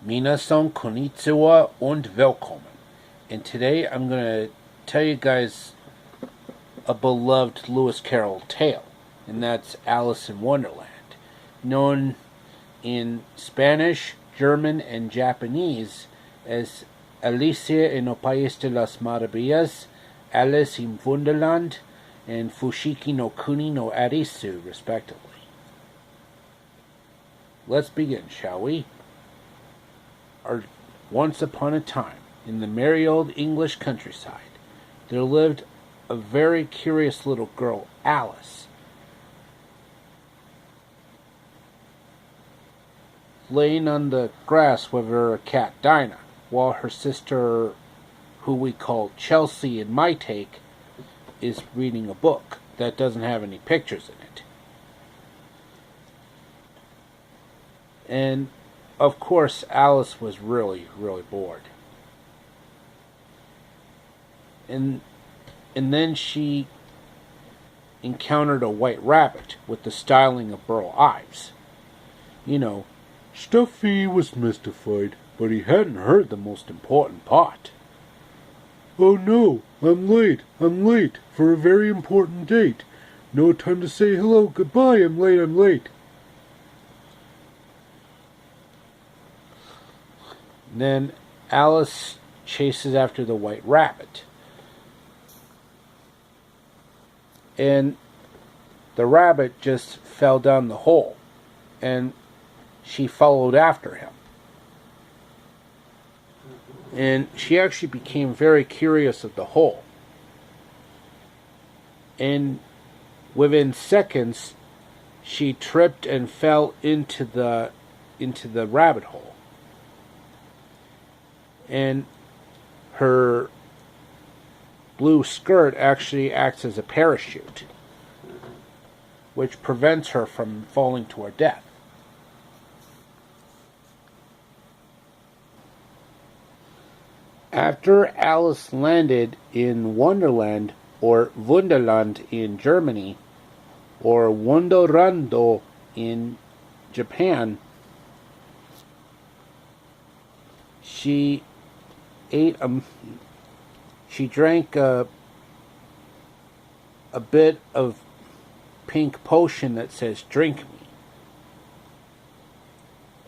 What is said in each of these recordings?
Minasan konnichiwa und willkommen. And today I'm going to tell you guys a beloved Lewis Carroll tale, and that's Alice in Wonderland. Known in Spanish, German, and Japanese as Alicia en el País de las Maravillas, Alice in Wonderland, and Fushigi no Kuni no Arisu, respectively. Let's begin, shall we? Once upon a time, in the merry old English countryside, there lived a very curious little girl, Alice. Laying on the grass with her cat Dinah, while her sister, who we call Chelsea in my take, is reading a book that doesn't have any pictures in it. And of course, Alice was really, really bored. And then she encountered a white rabbit with the styling of Burl Ives. You know, Stuffy was mystified, but he hadn't heard the most important part. "Oh no, I'm late for a very important date. No time to say hello, goodbye, I'm late. Then Alice chases after the white rabbit. And the rabbit just fell down the hole, and she followed after him. And she actually became very curious of the hole. And within seconds, she tripped and fell into the rabbit hole. And her blue skirt actually acts as a parachute, which prevents her from falling to her death. After Alice landed in Wonderland, or Wunderland in Germany, or Wonderlando in Japan, she drank a bit of pink potion that says "drink me,"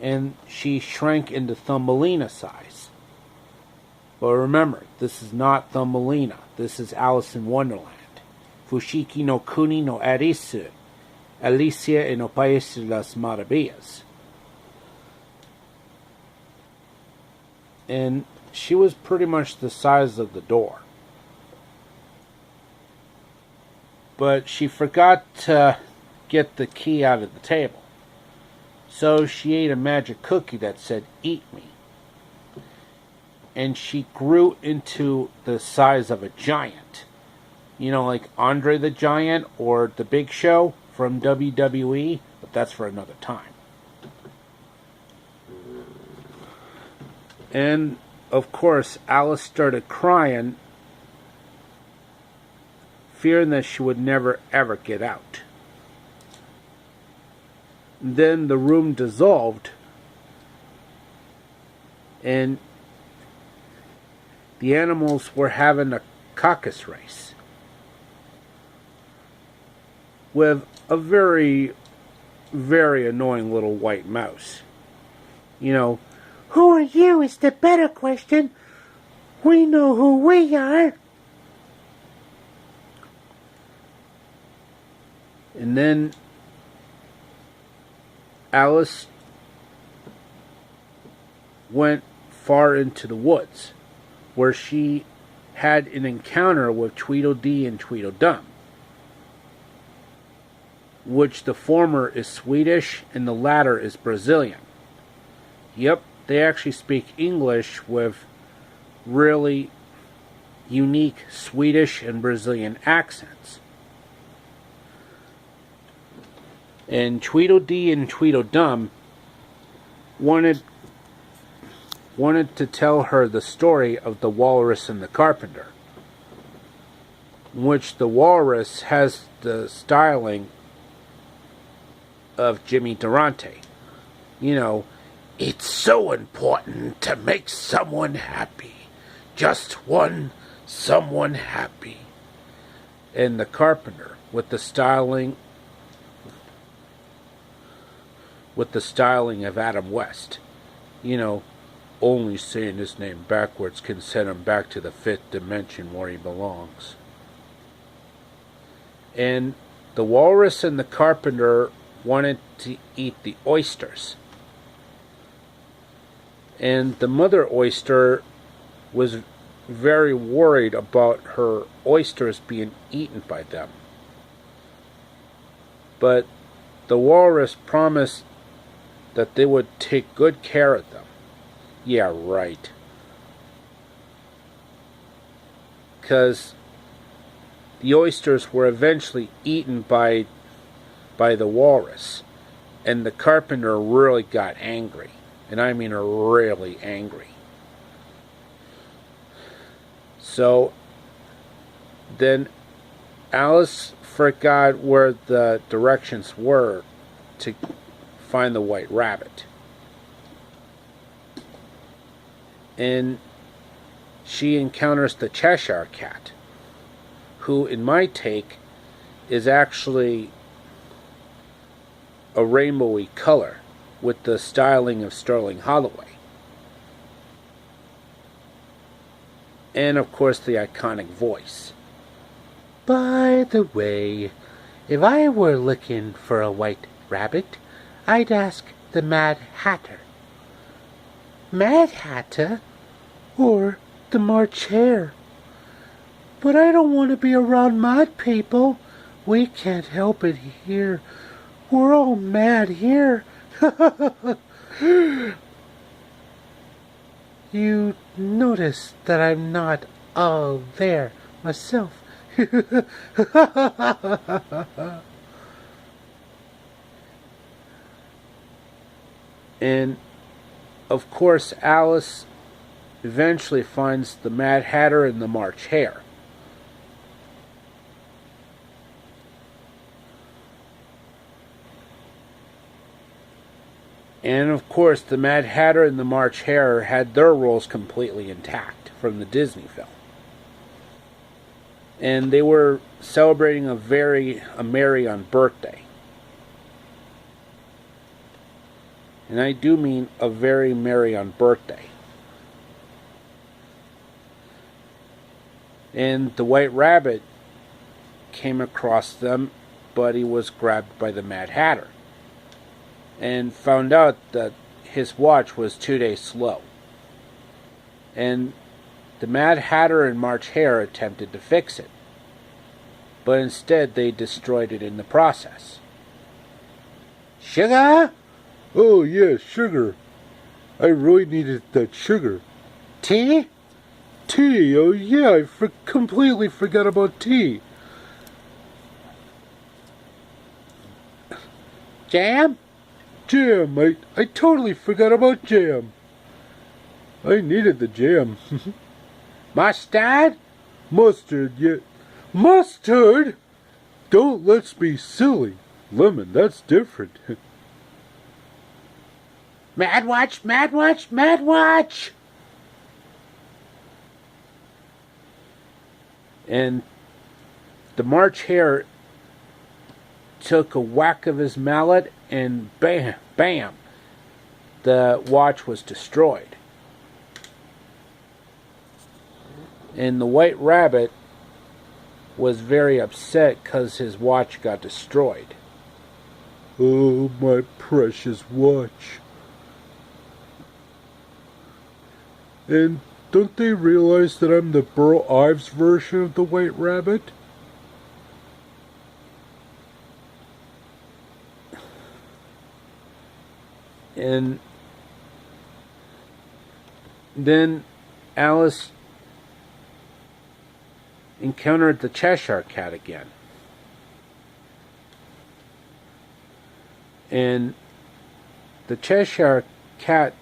and she shrank into Thumbelina size. But remember, this is not Thumbelina. This is Alice in Wonderland. Fushigi no Kuni no Arisu, Alicia en el País de las Maravillas. And she was pretty much the size of the door. But she forgot to get the key out of the table. So she ate a magic cookie that said, "Eat me." And she grew into the size of a giant. You know, like Andre the Giant or The Big Show from WWE, but that's for another time. And, of course, Alice started crying, fearing that she would never, ever get out. Then the room dissolved, and the animals were having a caucus race with a very, very annoying little white mouse. You know, "Who are you is the better question. We know who we are." And then Alice went far into the woods, where she had an encounter with Tweedledee and Tweedledum, which the former is Swedish and the latter is Brazilian. Yep, they actually speak English with really unique Swedish and Brazilian accents. And Tweedledee and Tweedledum wanted to tell her the story of the walrus and the carpenter, in which the walrus has the styling of Jimmy Durante. You know, It's so important to make someone happy. Just someone happy. And the carpenter, with the styling of Adam West. You know, only saying his name backwards can send him back to the fifth dimension where he belongs. And the walrus and the carpenter wanted to eat the oysters. And the mother oyster was very worried about her oysters being eaten by them. But the walrus promised that they would take good care of them. Yeah, right. Because the oysters were eventually eaten by the walrus. And the carpenter really got angry. And I mean really angry. So then Alice forgot where the directions were to find the white rabbit. And she encounters the Cheshire Cat, who in my take is actually a rainbowy color with the styling of Sterling Holloway. And of course the iconic voice. By the way, if I were looking for a white rabbit, I'd ask the Mad Hatter. Mad Hatter? Or the March Hare? But I don't want to be around mad people. We can't help it here. We're all mad here. You notice that I'm not all there myself. And of course Alice eventually finds the Mad Hatter and the March Hare. And of course the Mad Hatter and the March Hare had their roles completely intact from the Disney film. And they were celebrating a merry on birthday. And I do mean a very merry on birthday. And the White Rabbit came across them, but he was grabbed by the Mad Hatter and found out that his watch was 2 days slow. And the Mad Hatter and March Hare attempted to fix it, but instead they destroyed it in the process. Sugar? Oh, yes, sugar. I really needed that sugar. Tea? Tea? Oh, yeah, I completely forgot about tea. Jam? Jam. I totally forgot about jam. I needed the jam. Mustard? Mustard, yeah. Mustard? Don't let's be silly. Lemon, that's different. Mad Watch, Mad Watch, Mad Watch! And the March Hare took a whack of his mallet and bam, bam, the watch was destroyed. And the White Rabbit was very upset because his watch got destroyed. Oh, my precious watch. And don't they realize that I'm the Burl Ives version of the White Rabbit? And then Alice encountered the Cheshire Cat again. And the Cheshire Cat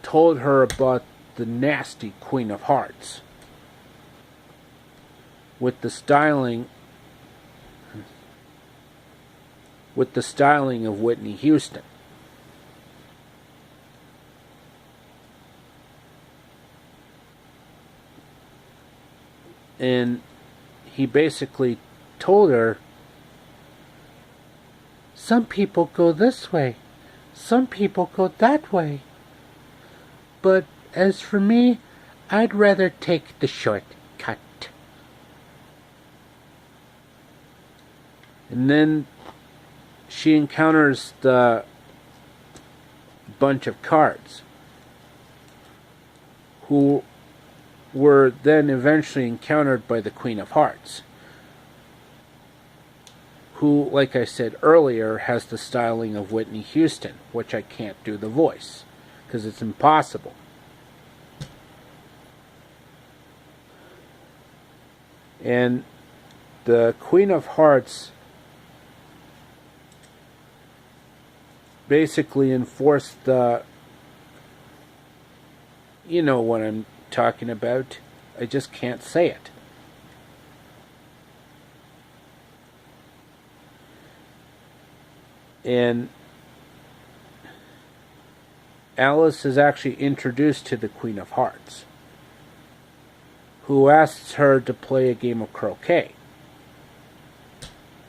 told her about the nasty Queen of Hearts with the styling of Whitney Houston. And he basically told her, some people go this way, some people go that way. But as for me, I'd rather take the shortcut. And then she encounters the bunch of cards, who were then eventually encountered by the Queen of Hearts, who, like I said earlier, has the styling of Whitney Houston, which I can't do the voice, because it's impossible. And the Queen of Hearts basically enforced the, you know what I'm talking about. I just can't say it. And Alice is actually introduced to the Queen of Hearts, who asks her to play a game of croquet.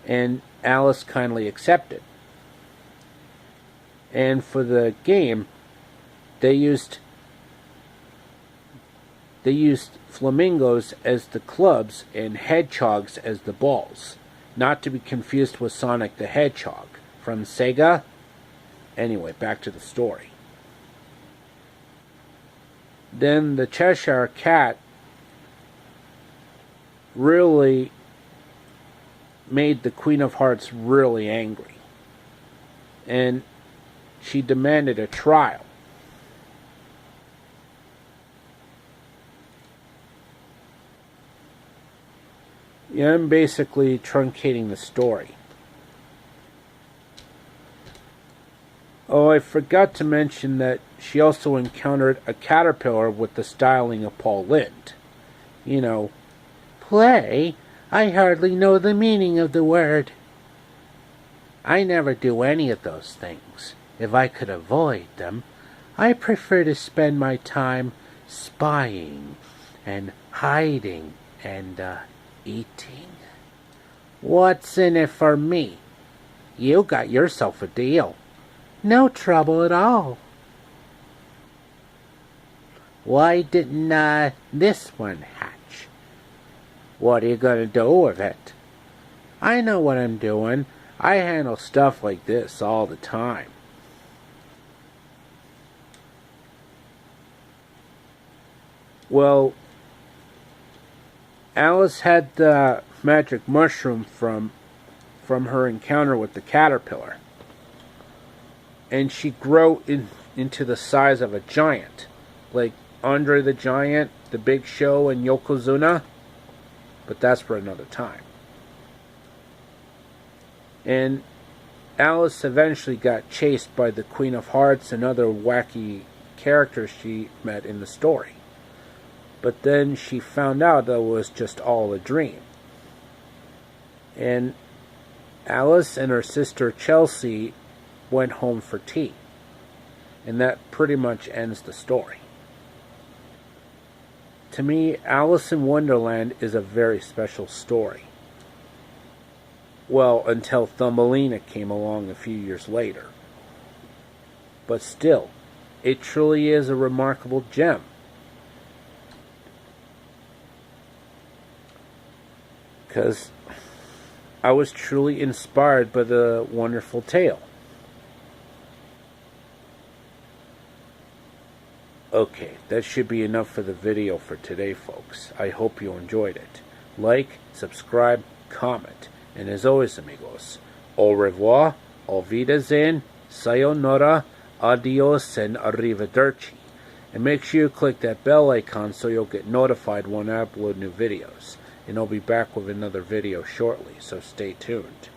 And Alice kindly accepted. And for the game, they used flamingos as the clubs and hedgehogs as the balls, not to be confused with Sonic the Hedgehog from Sega. Anyway, back to the story. Then the Cheshire Cat really made the Queen of Hearts really angry, and she demanded a trial. Yeah, I'm basically truncating the story. Oh, I forgot to mention that she also encountered a caterpillar with the styling of Paul Lynde. You know, play? I hardly know the meaning of the word. I never do any of those things. If I could avoid them, I prefer to spend my time spying and hiding and eating. What's in it for me? You got yourself a deal. No trouble at all. Why didn't this one hatch? What are you gonna do with it? I know what I'm doing. I handle stuff like this all the time. Well, Alice had the magic mushroom from her encounter with the caterpillar, and she grew into the size of a giant, like Andre the Giant, The Big Show, and Yokozuna. But that's for another time. And Alice eventually got chased by the Queen of Hearts and other wacky characters she met in the story. But then she found out that it was just all a dream. And Alice and her sister Chelsea went home for tea. And that pretty much ends the story. To me, Alice in Wonderland is a very special story. Well, until Thumbelina came along a few years later. But still, it truly is a remarkable gem. Because I was truly inspired by the wonderful tale. Okay, that should be enough for the video for today, folks. I hope you enjoyed it. Like, subscribe, comment. And as always, amigos, au revoir, auf Wiedersehen, sayonara, adios, and arrivederci. And make sure you click that bell icon so you'll get notified when I upload new videos. And I'll be back with another video shortly, so stay tuned.